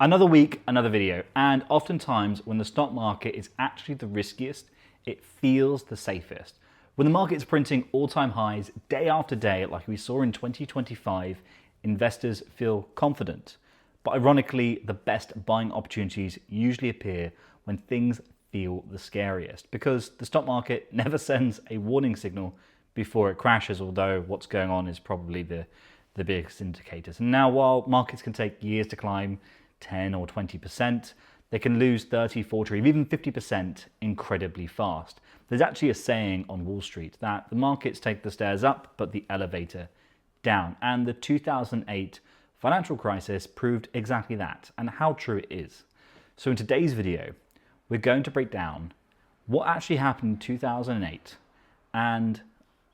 Another week, another video, and oftentimes when the stock market is actually the riskiest, it feels the safest. When the market's printing all-time highs day after day, like we saw in 2025, investors feel confident. But ironically, the best buying opportunities usually appear when things feel the scariest, because the stock market never sends a warning signal before it crashes, although what's going on is probably the biggest indicators. And now, while markets can take years to climb 10 or 20%, they can lose 30, 40, or even 50% incredibly fast. There's actually a saying on Wall Street that the markets take the stairs up, but the elevator down. And the 2008 financial crisis proved exactly that, and how true it is. So in today's video, we're going to break down what actually happened in 2008 and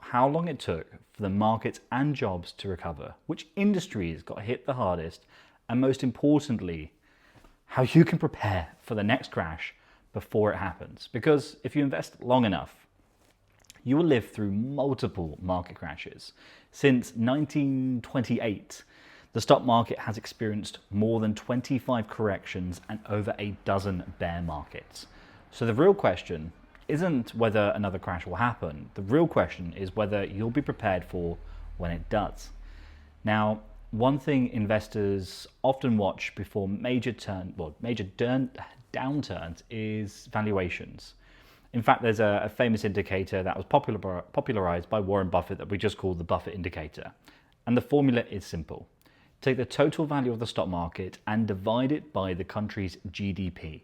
how long it took for the markets and jobs to recover, which industries got hit the hardest, and most importantly, how you can prepare for the next crash before it happens. Because if you invest long enough, you will live through multiple market crashes. Since 1928, the stock market has experienced more than 25 corrections and over a dozen bear markets. So the real question isn't whether another crash will happen. The real question is whether you'll be prepared for when it does. Now, one thing investors often watch before major downturns is valuations. In fact, there's a famous indicator that was popularized by Warren Buffett that we just call the Buffett indicator. And the formula is simple. Take the total value of the stock market and divide it by the country's GDP.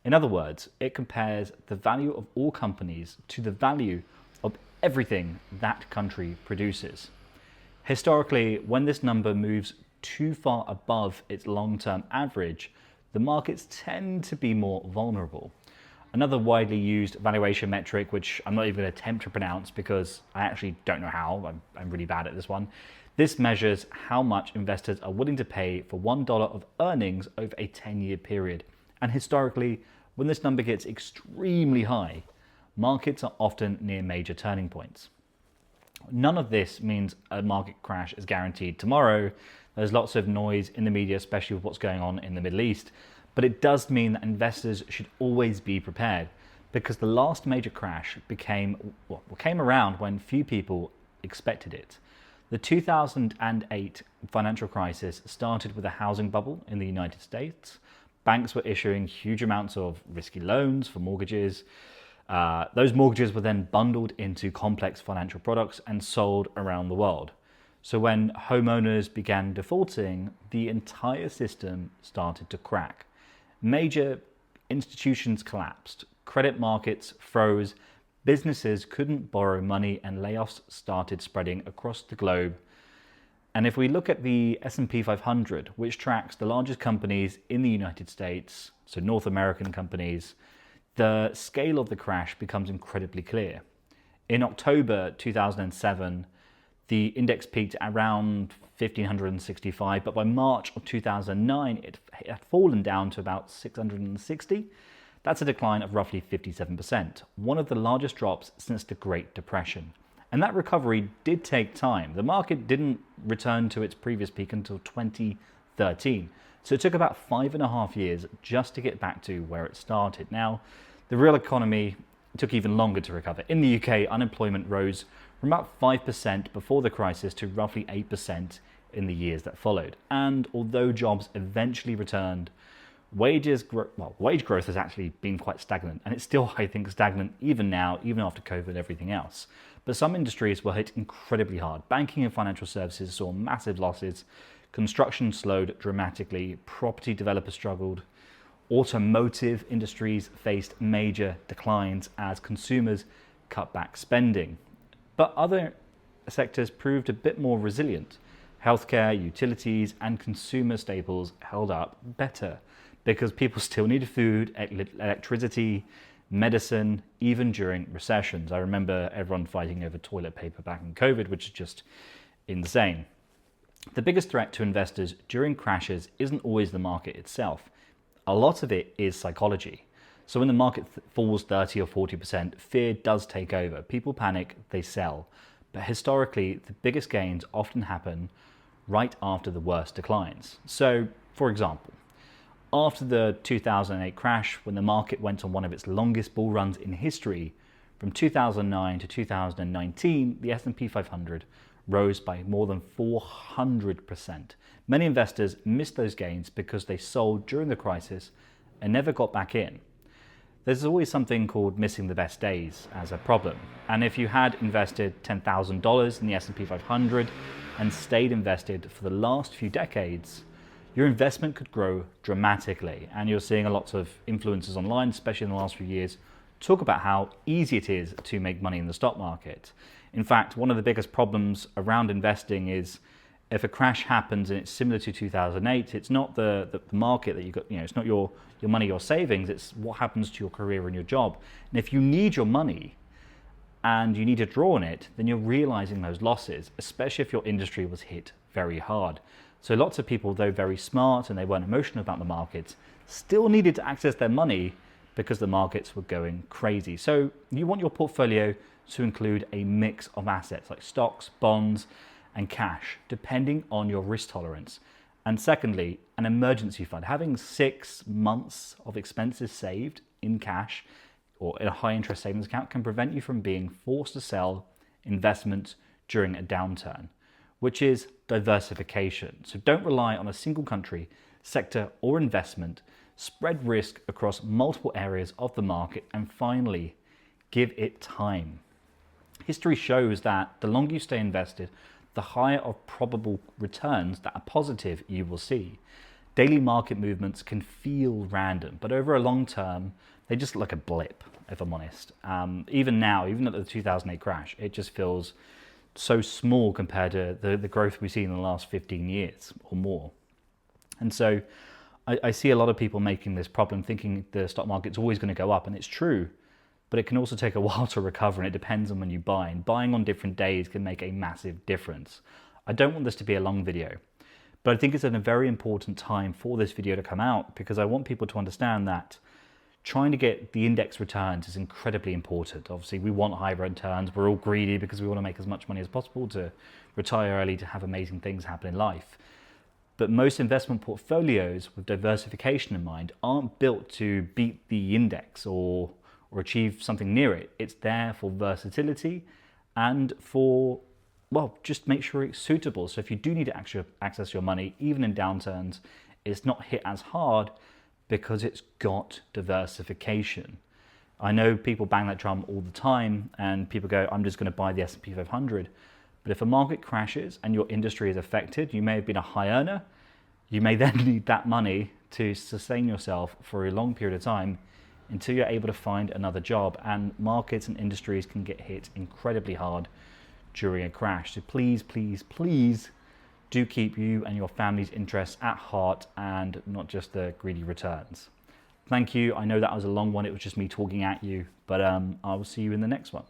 In other words, it compares the value of all companies to the value of everything that country produces. Historically, when this number moves too far above its long-term average, the markets tend to be more vulnerable. Another widely used valuation metric, which I'm not even going to attempt to pronounce because I actually don't know how, I'm really bad at this one. This measures how much investors are willing to pay for $1 of earnings over a 10-year period. And historically, when this number gets extremely high, markets are often near major turning points. None of this means a market crash is guaranteed tomorrow. There's lots of noise in the media, especially with what's going on in the Middle East. But it does mean that investors should always be prepared, because the last major crash came around when few people expected it. The 2008 financial crisis started with a housing bubble in the United States. Banks were issuing huge amounts of risky loans for mortgages. Those mortgages were then bundled into complex financial products and sold around the world. So when homeowners began defaulting, the entire system started to crack. Major institutions collapsed, credit markets froze, businesses couldn't borrow money, and layoffs started spreading across the globe. And if we look at the S&P 500, which tracks the largest companies in the United States, so North American companies, the scale of the crash becomes incredibly clear. In October 2007, the index peaked at around 1,565, but by March of 2009, it had fallen down to about 660. That's a decline of roughly 57%, one of the largest drops since the Great Depression. And that recovery did take time. The market didn't return to its previous peak until 2013. So it took about 5.5 years just to get back to where it started. Now, the real economy took even longer to recover. In the UK, unemployment rose from about 5% before the crisis to roughly 8% in the years that followed. And although jobs eventually returned, wage growth has actually been quite stagnant, and it's still, I think, stagnant even now, even after COVID and everything else. But some industries were hit incredibly hard. Banking and financial services saw massive losses. Construction slowed dramatically. Property developers struggled. Automotive industries faced major declines as consumers cut back spending. But other sectors proved a bit more resilient. Healthcare, utilities, and consumer staples held up better because people still needed food, electricity, medicine, even during recessions. I remember everyone fighting over toilet paper back in COVID, which is just insane. The biggest threat to investors during crashes isn't always the market itself. A lot of it is psychology. So when the market falls 30 or 40%, fear does take over. People panic, they sell. But historically, the biggest gains often happen right after the worst declines. So, for example, After the 2008 crash, when the market went on one of its longest bull runs in history, from 2009 to 2019, the S&P 500 rose by more than 400%. Many investors missed those gains because they sold during the crisis and never got back in. There's always something called missing the best days as a problem. And if you had invested $10,000 in the S&P 500 and stayed invested for the last few decades, your investment could grow dramatically. And you're seeing a lot of influencers online, especially in the last few years, talk about how easy it is to make money in the stock market. In fact, one of the biggest problems around investing is if a crash happens and it's similar to 2008, it's not the market that you got, it's not your money, your savings, it's what happens to your career and your job. And if you need your money and you need to draw on it, then you're realizing those losses, especially if your industry was hit very hard. So lots of people, though very smart and they weren't emotional about the markets, still needed to access their money because the markets were going crazy. So you want your portfolio to include a mix of assets like stocks, bonds, and cash, depending on your risk tolerance. And secondly, an emergency fund. Having 6 months of expenses saved in cash or in a high interest savings account can prevent you from being forced to sell investments during a downturn, which is diversification. So don't rely on a single country, sector, or investment. Spread risk across multiple areas of the market, and finally, give it time. History shows that the longer you stay invested, the higher of probable returns that are positive you will see. Daily market movements can feel random, but over a long term, they just look like a blip, if I'm honest. Even now, even at the 2008 crash, it just feels so small compared to the growth we've seen in the last 15 years or more. And so I see a lot of people making this problem, thinking the stock market's always going to go up, and it's true. But it can also take a while to recover, and it depends on when you buy. And buying on different days can make a massive difference. I don't want this to be a long video, but I think it's at a very important time for this video to come out, because I want people to understand that trying to get the index returns is incredibly important. Obviously, we want high returns. We're all greedy because we want to make as much money as possible to retire early, to have amazing things happen in life. But most investment portfolios with diversification in mind aren't built to beat the index or achieve something near it. It's there for versatility and for, well, just make sure it's suitable. So if you do need to actually access your money, even in downturns, it's not hit as hard because it's got diversification. I know people bang that drum all the time and people go, I'm just going to buy the S&P 500. But if a market crashes and your industry is affected, you may have been a high earner, you may then need that money to sustain yourself for a long period of time until you're able to find another job. And markets and industries can get hit incredibly hard during a crash. So please, please, please do keep you and your family's interests at heart and not just the greedy returns. Thank you. I know that was a long one. It was just me talking at you, but I will see you in the next one.